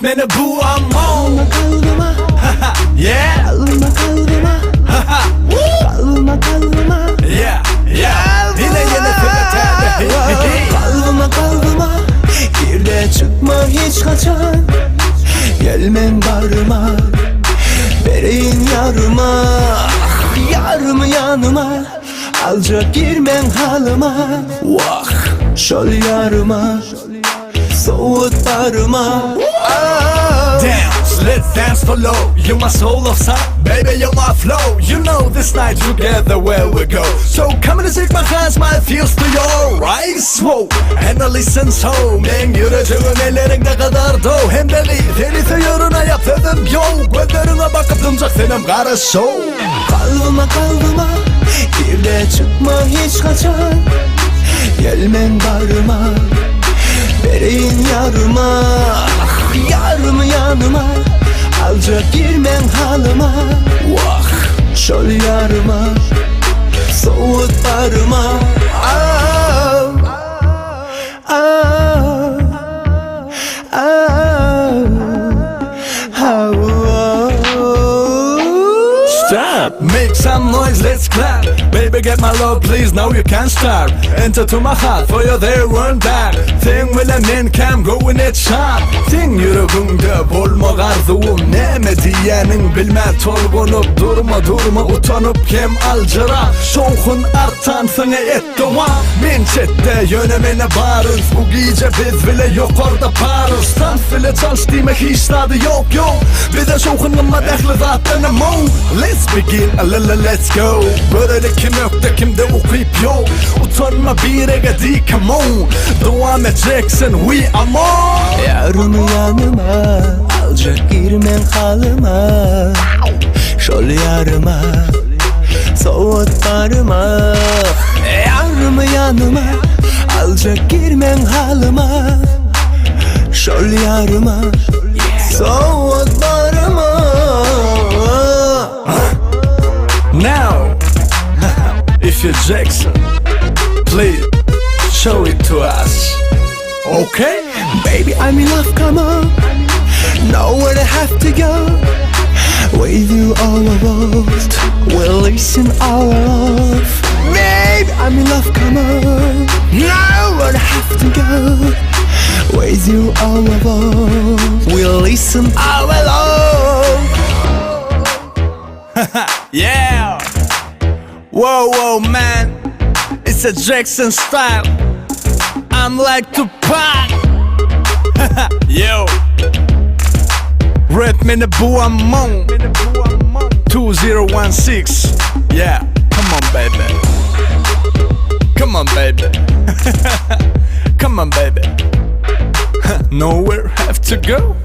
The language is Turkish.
Üretmeni bu ammo. Kalbıma Yeah. kalbıma kalbıma kalbıma kalbıma Yeah. Yeah. Yine yeni filete. kalbıma kalbıma gir de çıkma hiç kaçan. Gelmen barıma vereyim yarıma. Yarımı yanıma alacak girmen halıma. Vah şol yarıma soğut barıma. Dance, let's dance for low. You my soul of sun, baby, you're my flow. You know this night together where we go. So come and take my hands, my feels to your right. Swow, and listen so. Men yürüdüğün ellerin ne kadar doğ. Hem de deli yoruna yap dedim yo. Gözlerine bakıp dımcak senin karı show. Kalbıma kalbıma gir de çıkma hiç kaçan. Gelmen barıma vereyim yarıma. Yarımı yanıma alacak girmen halıma. Vah şol yarıma soğut barıma. Stop, make some noise, let's clap. Baby, get my love, please, now you can start. Enter to my heart, for you there run back. Thing will a man can go in it sharp. Thing yüreğimde bulmak arzuum. Ne diyenin bilme torgunup durma utanıp kem alcıra. Şoğun artan sana et dua. Min çette yönemine barız. Bu gece biz bile yok orada parız. Dans bile çalıştığıma hiç tadı yok. Bir de şoğunuma dehli zaten mo. Let's begin, let's go. Böyle de kim yok da kimde okuyup yok. Utanma bir ege di come on. Devam edeceksin we are more. Yarımı yanıma alacak girmen halıma. Şol yarıma soğut barıma. Yarımı yanıma alacak girmen halıma. Şol yarıma soğut barıma. Now, if you're Jackson, please show it to us. Okay? Baby, I'm in love, come on. Nowhere to have to go. With you all almost we'll listen our love. Baby, I'm in love, come on. Nowhere to have to go. With you all almost we'll listen our love. Yeah. Whoa, man. It's a Jackson style. I'm like Tupac. Yo. Üretmeni bu ammo. 2016. Yeah. Come on, baby. Come on, baby. Come on, baby. Nowhere have to go.